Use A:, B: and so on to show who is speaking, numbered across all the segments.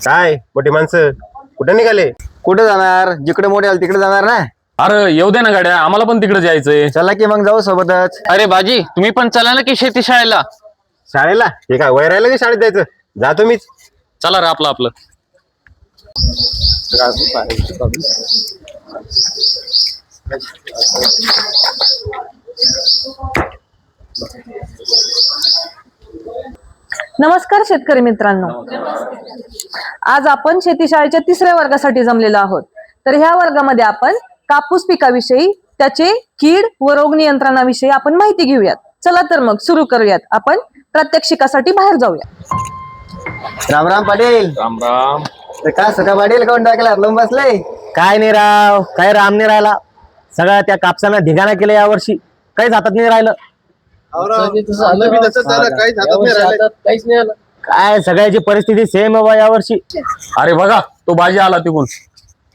A: काय मोठी माणसं कुठे निघाले?
B: कुठे जाणार? जिकडे मोठे आले तिकडे जाणार ना.
C: अरे येऊ दे ना गाड्या, आम्हाला पण तिकडे जायचंय.
B: चला की मग जाऊ सोबतच.
D: अरे बाजी, तुम्ही पण चला ना की शेती शाळेला.
A: शाळेला? हे काय वय राहिलं की शाळेत जायचं? जातो मीच.
C: चला रे आपलं आपलं.
E: नमस्कार शेतकरी मित्रांनो. आज आपण शेती शाळेच्या 3ऱ्या वर्गासाठी जमलेलो आहोत. तर ह्या वर्गामध्ये आपण कापूस पिकाविषयी, त्याचे कीड व रोग नियंत्रणाविषयी आपण माहिती घेऊयात. चला तर मग सुरू करूयात. आपण प्रात्यक्षिकासाठी बाहेर जाऊया.
B: राम राम पाटील.
C: राम राम.
B: का सका पाटील कोण टाकला लंब बसले?
F: काय नाही राव, काय राम नाही राहिला. सगळ्या त्या कापसानं ढिगाणा केलं यावर्षी, काहीच हातात नाही राहिलं. काय सगळ्याची परिस्थिती सेम बाबा यावर्षी.
C: अरे बघा तो भाजी आला तिकून.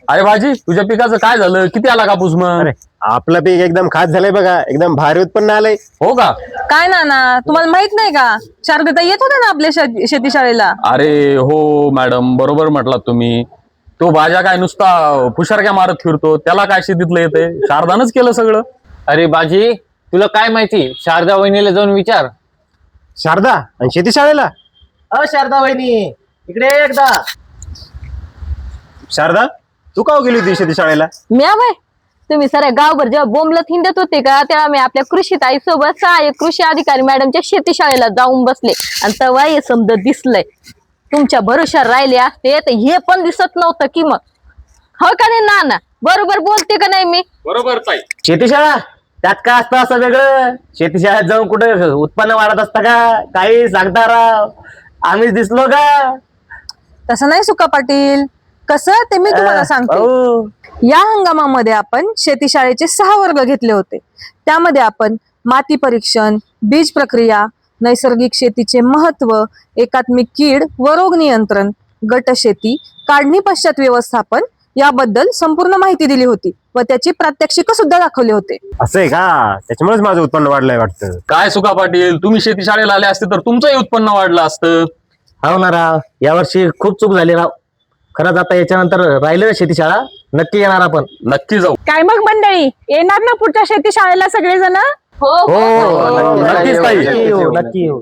C: अरे भाजी, तुझ्या पिकाचं काय झालं? किती आला कापूस मग?
A: अरे आपलं पीक एकदम खास झालंय बघा, एकदम भारी उत्पन्न आलंय.
C: हो का?
E: काय ना तुम्हाला माहित नाही का, शारदता येत होत्या ना आपल्या शेती शाळेला?
C: अरे हो मॅडम, बरोबर म्हटलात तुम्ही. तो भाज्या काय नुसता पुशारक्या मारत फिरतो, त्याला काय शेतीतलं येते? शारदानच केलं सगळं.
D: अरे बाजी, तुला काय माहिती? शारदा वहिनीला जाऊन विचार.
A: शारदा आणि शेती शाळेला?
F: शारदा वहिनी इकडे एकदा.
A: शारदा, तू का गेली होती शेती शाळेला?
G: म्या बाय, तुम्ही साऱ्या गावभर जेव्हा बोंबलत हिंडत होते का, तेव्हा मी आपल्या कृषी ताई सोबत सहाय्यक कृषी अधिकारी मॅडमच्या शेती शाळेला जाऊन बसले आणि तेव्हा हे समज दिसलंय. तुमच्या भरोश्यावर राहिले असते तर हे पण दिसत नव्हतं की मग. हो का नाही नाना? बरोबर बोलते का नाही मी?
C: बरोबर ताई.
F: शेती शाळा त्यात काय असतं असं वेगळं? शेती शाळेत जाऊन कुठे उत्पन्न वाढत असतं का? काही सांगता राव, आम्हीच दिसलो का?
E: तसं नाही सुका पाटील. कसं ते मी तुम्हाला सांगते.
F: भाऊ,
E: या हंगामामध्ये आपण शेती शाळेचे 6 वर्ग घेतले होते. त्यामध्ये आपण माती परीक्षण, बीज प्रक्रिया, नैसर्गिक शेतीचे महत्व, एकात्मिक कीड व रोग नियंत्रण, गट शेती, काढणी पश्चात व्यवस्थापन याबद्दल संपूर्ण माहिती दिली होती व त्याची प्रात्यक्षिक सुद्धा दाखवले होते.
A: असं आहे का? त्याच्यामुळेच माझं उत्पन्न वाढलंय वाटतं.
C: काय सुका पाटील, तुम्ही शेती शाळेला आले असते तर तुमचंही उत्पन्न वाढलं असतं.
F: हो ना राव, यावर्षी खूप चूक झाली राव. खरंच आता याच्यानंतर राहिलं ना शेती शाळा, नक्की येणार आपण.
C: नक्की जाऊ.
E: काय मग मंडळी, येणार ना पुढच्या शेती शाळेला सगळेजण?
G: हो
C: नक्कीच ताई.
F: नक्की येऊ.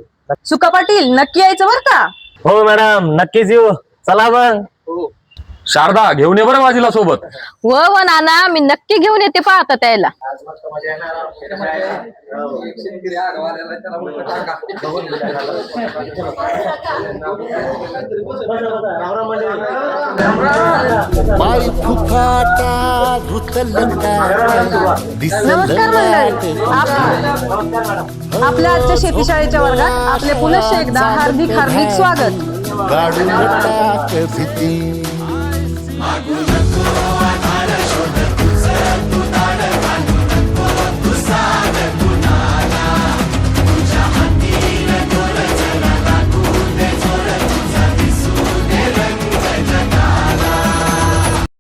E: सुका पाटील नक्की यायचं बर का?
F: हो मॅडम, नक्कीच येऊ. चला मग.
C: शारदा, घेऊन ये बरं भाजीला सोबत.
G: व नाना, मी नक्की घेऊन येते पाहता त्याला.
E: नमस्कार मंडळी. आपल्या आजच्या शेती शाळेच्या वर्गात आपले पुनश्च एकदा हार्दिक स्वागत.